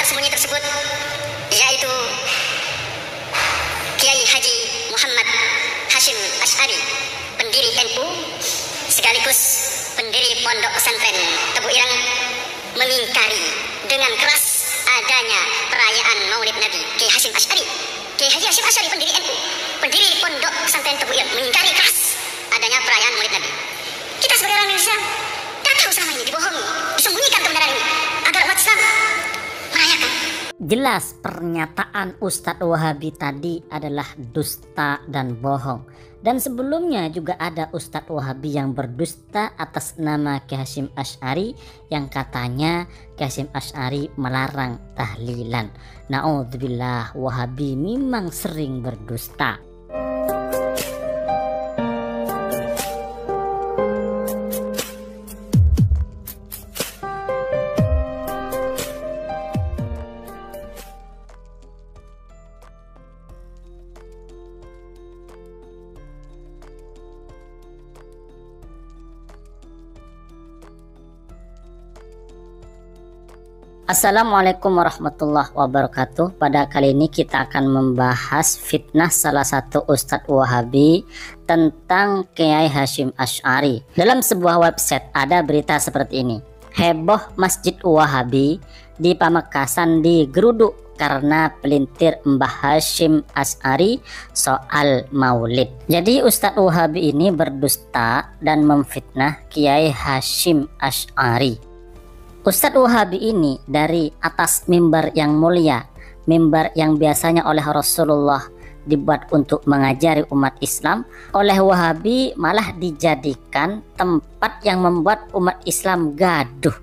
tersembunyi tersebut, yaitu Kiai Haji Muhammad Hashim Asy'ari, pendiri NU sekaligus pendiri Pondok Pesantren Tebu Ireng, mengingkari dengan keras adanya perayaan Maulid Nabi Kiai Hashim Asy'ari. Kiai Haji Hashim Asy'ari, pendiri NU, pendiri Pondok Pesantren Tebu Ireng, mengingkari keras adanya perayaan Maulid Nabi. Kita sebagai orang Indonesia tidak tahu selama ini dibohongi, disembunyikan kebenaran ini agar umat Islam merayakan. Jelas pernyataan Ustadz Wahabi tadi adalah dusta dan bohong. Dan sebelumnya juga ada Ustadz Wahabi yang berdusta atas nama Kiai Hashim Asy'ari yang katanya Kiai Hashim Asy'ari melarang tahlilan. Na'udzubillah, Wahabi memang sering berdusta. Assalamualaikum warahmatullahi wabarakatuh. Pada kali ini kita akan membahas fitnah salah satu Ustadz Wahabi tentang Kiai Hashim Asy'ari. Dalam sebuah website ada berita seperti ini: heboh Masjid Wahabi di Pamekasan digeruduk karena pelintir Mbah Hashim Asy'ari soal maulid. Jadi Ustadz Wahabi ini berdusta dan memfitnah Kiai Hashim Asy'ari. Ustadz Wahabi ini dari atas mimbar yang mulia, mimbar yang biasanya oleh Rasulullah dibuat untuk mengajari umat Islam, oleh Wahabi malah dijadikan tempat yang membuat umat Islam gaduh.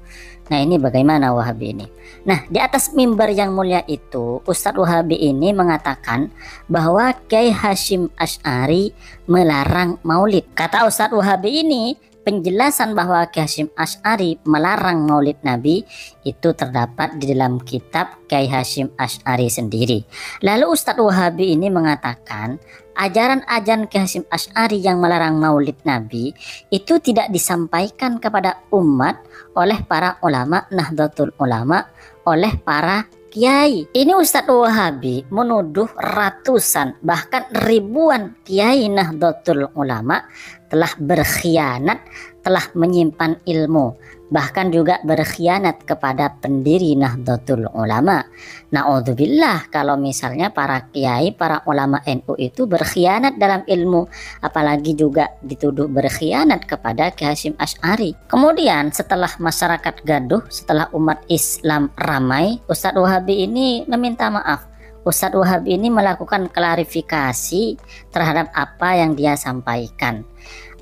Nah, ini bagaimana Wahabi ini? Nah, di atas mimbar yang mulia itu Ustadz Wahabi ini mengatakan bahwa Kiai Hashim Asy'ari melarang maulid. Kata Ustadz Wahabi ini, penjelasan bahwa Kiai Hashim Asy'ari melarang maulid Nabi itu terdapat di dalam kitab Kiai Hashim Asy'ari sendiri. Lalu Ustadz Wahabi ini mengatakan ajaran-ajaran Kiai Hashim Asy'ari yang melarang maulid Nabi itu tidak disampaikan kepada umat oleh para ulama Nahdlatul Ulama, oleh para kiai. Ini Ustadz Wahabi menuduh ratusan bahkan ribuan kiai Nahdlatul Ulama telah berkhianat, telah menyimpan ilmu, bahkan juga berkhianat kepada pendiri Nahdlatul Ulama. Na'udzubillah, kalau misalnya para kiai, para ulama NU itu berkhianat dalam ilmu, apalagi juga dituduh berkhianat kepada Kiai Hashim Asy'ari. Kemudian setelah masyarakat gaduh, setelah umat Islam ramai, Ustadz Wahabi ini meminta maaf. Ustadz Wahabi ini melakukan klarifikasi terhadap apa yang dia sampaikan.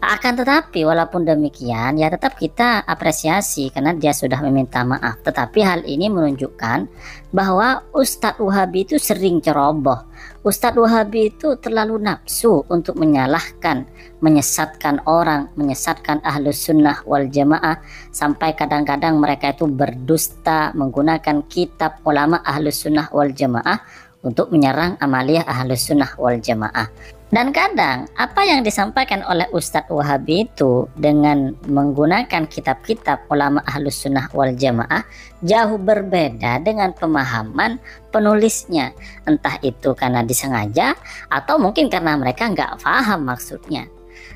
Akan tetapi walaupun demikian ya tetap kita apresiasi karena dia sudah meminta maaf. Tetapi hal ini menunjukkan bahwa Ustadz Wahabi itu sering ceroboh. Ustadz Wahabi itu terlalu nafsu untuk menyalahkan, menyesatkan orang, menyesatkan Ahlus Sunnah wal Jamaah, sampai kadang-kadang mereka itu berdusta menggunakan kitab ulama Ahlus Sunnah wal Jamaah untuk menyerang amaliyah Ahlus Sunnah wal Jamaah. Dan kadang apa yang disampaikan oleh Ustadz Wahabi itu dengan menggunakan kitab-kitab ulama Ahlus Sunnah wal Jamaah jauh berbeda dengan pemahaman penulisnya. Entah itu karena disengaja atau mungkin karena mereka nggak paham maksudnya.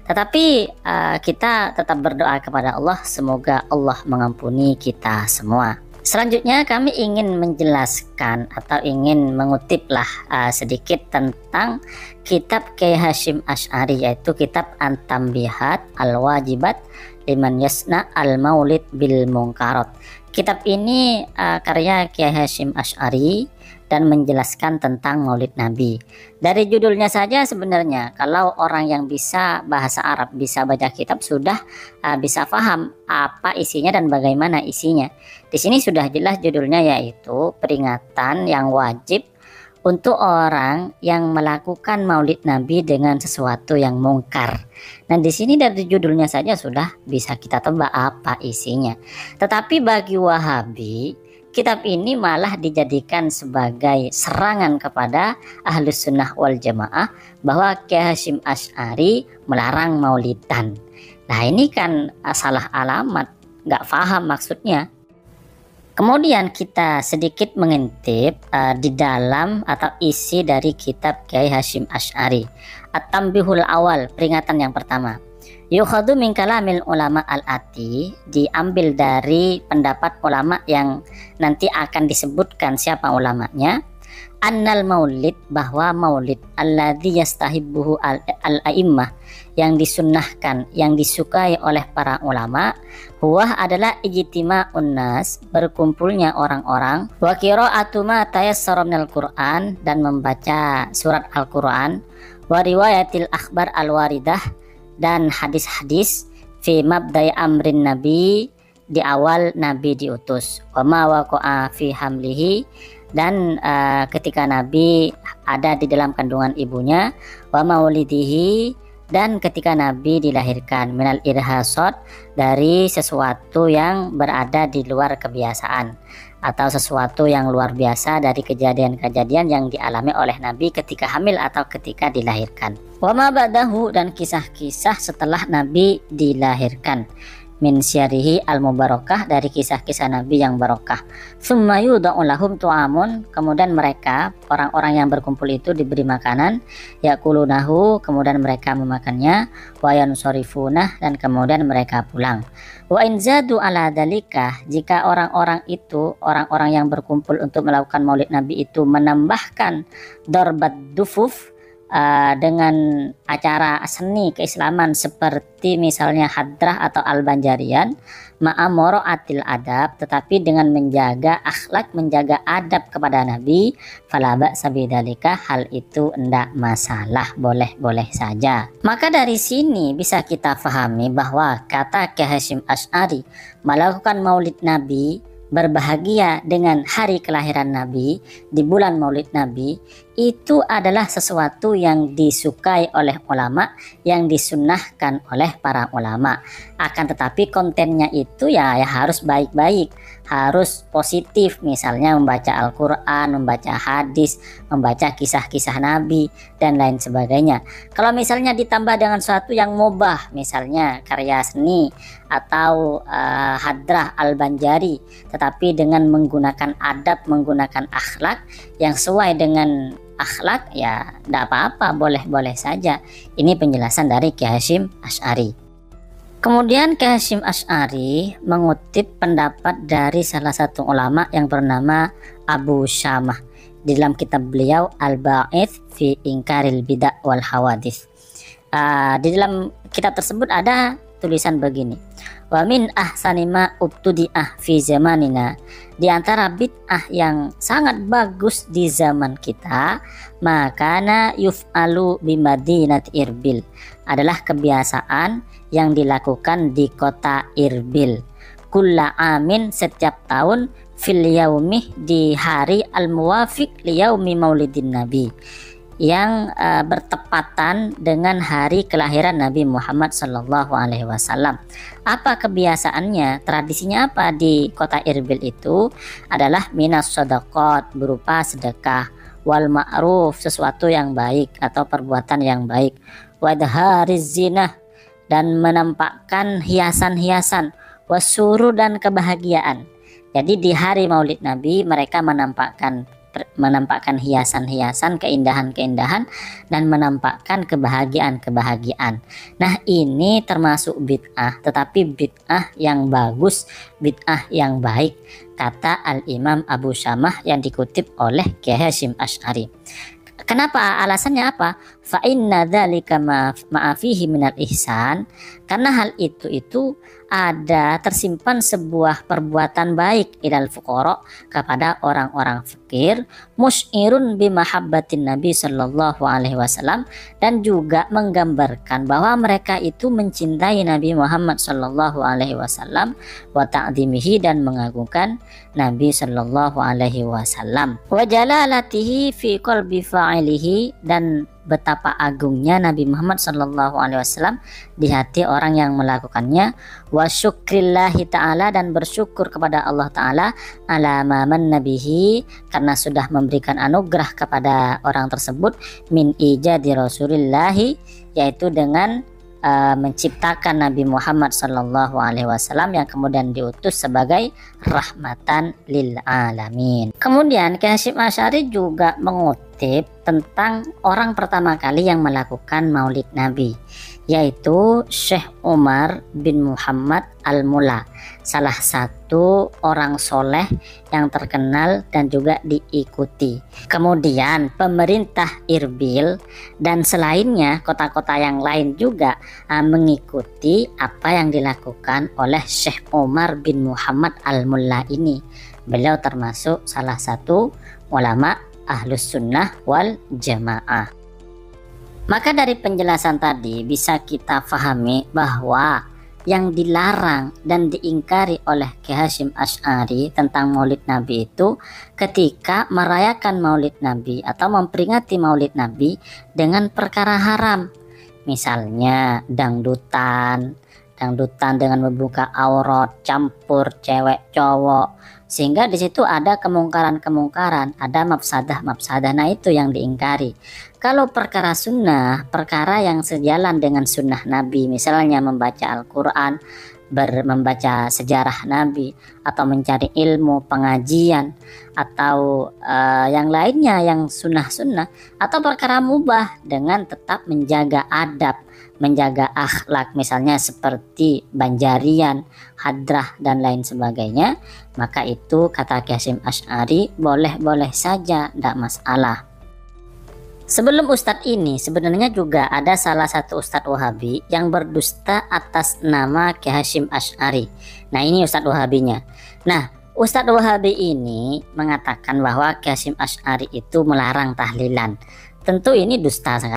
Tetapi kita tetap berdoa kepada Allah, semoga Allah mengampuni kita semua. Selanjutnya kami ingin menjelaskan atau ingin mengutiplah sedikit tentang kitab Kiai Hashim Asy'ari, yaitu kitab An-Tanbihat Al-Wajibat Liman Yasna Al-Maulid Bil Munkarat. Kitab ini karya Kiai Hashim Asy'ari dan menjelaskan tentang Maulid Nabi. Dari judulnya saja sebenarnya kalau orang yang bisa bahasa Arab, bisa baca kitab sudah bisa paham apa isinya dan bagaimana isinya. Di sini sudah jelas judulnya, yaitu peringatan yang wajib untuk orang yang melakukan Maulid Nabi dengan sesuatu yang mungkar. Nah, di sini dari judulnya saja sudah bisa kita tebak apa isinya. Tetapi bagi Wahabi, kitab ini malah dijadikan sebagai serangan kepada Ahlus Sunnah wal Jamaah bahwa Kiai Hashim Asy'ari melarang maulidan. Nah, ini kan salah alamat, nggak paham maksudnya. Kemudian kita sedikit mengintip di dalam atau isi dari kitab Kiai Hasyim Asy'ari. At-Tanbihul Awal, peringatan yang pertama. Yukhadu min kalamil ulama al-ati, diambil dari pendapat ulama yang nanti akan disebutkan siapa ulamanya. Annal maulid, bahwa maulid alladzi yastahibbuhu al-a'immah, yang disunnahkan, yang disukai oleh para ulama, huwa adalah ijtima'un nas, berkumpulnya orang-orang, wa qira'atu ma tayassara minal Qur'an, dan membaca surat Al-Qur'an, wa riwayatil akhbar al-waridah, dan hadis-hadis fi mabda'i amrin nabi, di awal nabi diutus, wa ma waqa'a fi hamlihi, dan ketika Nabi ada di dalam kandungan ibunya, wa maulidihi, dan ketika Nabi dilahirkan, minal irhasot, dari sesuatu yang berada di luar kebiasaan atau sesuatu yang luar biasa dari kejadian-kejadian yang dialami oleh Nabi ketika hamil atau ketika dilahirkan. Wa ma ba'dahu, dan kisah-kisah setelah Nabi dilahirkan, min syarihi al-mubarakah, dari kisah-kisah Nabi yang barokah. Tsumma yudha'u lahum tu'amun, kemudian mereka, orang-orang yang berkumpul itu, diberi makanan, yakulunahu, kemudian mereka memakannya, wa yansarifunah, dan kemudian mereka pulang. Wa in zadu ala dalika, jika orang-orang itu, orang-orang yang berkumpul untuk melakukan maulid Nabi itu menambahkan darbat dufuf, dengan acara seni keislaman seperti misalnya hadrah atau al-banjarian, ma'amoro atil adab, tetapi dengan menjaga akhlak, menjaga adab kepada Nabi, falaba sabidalika, hal itu enggak masalah, boleh-boleh saja. Maka dari sini bisa kita pahami bahwa kata Kiai Hasyim Asy'ari melakukan maulid Nabi, berbahagia dengan hari kelahiran Nabi di bulan maulid Nabi, itu adalah sesuatu yang disukai oleh ulama, yang disunnahkan oleh para ulama. Akan tetapi kontennya itu ya harus baik-baik, harus positif, misalnya membaca Al-Quran, membaca hadis, membaca kisah-kisah Nabi, dan lain sebagainya. Kalau misalnya ditambah dengan sesuatu yang mubah, misalnya karya seni atau hadrah al-banjari, tetapi dengan menggunakan adab, menggunakan akhlak yang sesuai dengan akhlak, ya tidak apa-apa, boleh-boleh saja. Ini penjelasan dari Kiai Hasyim Asy'ari. Kemudian Kiai Hasyim Asy'ari mengutip pendapat dari salah satu ulama yang bernama Abu Syamah di dalam kitab beliau Al-Ba'its fi Inkaril Bid'ah wal Hawadits. Di dalam kitab tersebut ada tulisan begini: wa min ahsani ma ubtudi'ah fi zamanina, di antara bid'ah yang sangat bagus di zaman kita, makana yuf'alu bi madinat Irbil, adalah kebiasaan yang dilakukan di kota Irbil, kulla amin, setiap tahun, fil yaumih, di hari al-muwafiq li yaumi maulidin nabi, yang bertepatan dengan hari kelahiran Nabi Muhammad SAW. Apa kebiasaannya, tradisinya apa di kota Irbil itu? Adalah minas shadaqat, berupa sedekah, wal ma'ruf, sesuatu yang baik atau perbuatan yang baik, wadhariz zinah, dan menampakkan hiasan-hiasan, wasuru, dan kebahagiaan. Jadi di hari Maulid Nabi mereka menampakkan hiasan-hiasan, keindahan-keindahan, dan menampakkan kebahagiaan-kebahagiaan. Nah, ini termasuk bid'ah, tetapi bid'ah yang bagus, bid'ah yang baik, kata Al-Imam Abu Syamah yang dikutip oleh Kiai Hasyim Asy'ari. Kenapa? Alasannya apa? Fa inna dzalika ma'afihi minal ihsan, karena hal itu ada tersimpan sebuah perbuatan baik ilal fuqara, kepada orang-orang fakir, musyirun bimahabbatin Nabi sallallahu alaihi wasallam, dan juga menggambarkan bahwa mereka itu mencintai Nabi Muhammad sallallahu alaihi wasallam, wa ta'dhimihi, dan mengagungkan Nabi sallallahu alaihi wasallam, wa jalalatihi fi qalbi fa'ilihi, dan betapa agungnya Nabi Muhammad sallallahu alaihi wasallam di hati orang yang melakukannya, wa syukrillahi ta'ala, dan bersyukur kepada Allah ta'ala, ala ma manna bihi, karena sudah memberikan anugerah kepada orang tersebut, min ijadi rasulillahi, yaitu dengan menciptakan Nabi Muhammad SAW yang kemudian diutus sebagai rahmatan lil alamin. Kemudian Kiai Hasyim Asy'ari juga mengutip tentang orang pertama kali yang melakukan maulid Nabi, yaitu Syekh Umar bin Muhammad Al-Mulla, salah satu orang soleh yang terkenal dan juga diikuti. Kemudian pemerintah Irbil dan selainnya kota-kota yang lain juga mengikuti apa yang dilakukan oleh Syekh Umar bin Muhammad Al-Mulla ini. Beliau termasuk salah satu ulama Ahlus Sunnah wal Jamaah. Maka dari penjelasan tadi bisa kita pahami bahwa yang dilarang dan diingkari oleh Kiai Hasyim Asy'ari tentang maulid Nabi itu ketika merayakan maulid Nabi atau memperingati maulid Nabi dengan perkara haram. Misalnya dangdutan dengan membuka aurat, campur cewek cowok, sehingga di situ ada kemungkaran, ada mafsadah. Nah, itu yang diingkari. Kalau perkara sunnah, perkara yang sejalan dengan sunnah Nabi, misalnya membaca Al-Quran, membaca sejarah Nabi, atau mencari ilmu pengajian, atau yang lainnya yang sunnah-sunnah, atau perkara mubah dengan tetap menjaga adab, menjaga akhlak, misalnya seperti banjarian, hadrah dan lain sebagainya, maka itu kata Kiai Hasyim Asy'ari boleh-boleh saja, tidak masalah. Sebelum ustadz ini sebenarnya juga ada salah satu ustadz Wahabi yang berdusta atas nama Kiai Hasyim Asy'ari. Nah, ini ustadz Wahabinya. Nah, ustadz Wahabi ini mengatakan bahwa Kiai Hasyim Asy'ari itu melarang tahlilan. Tentu ini dusta sangat.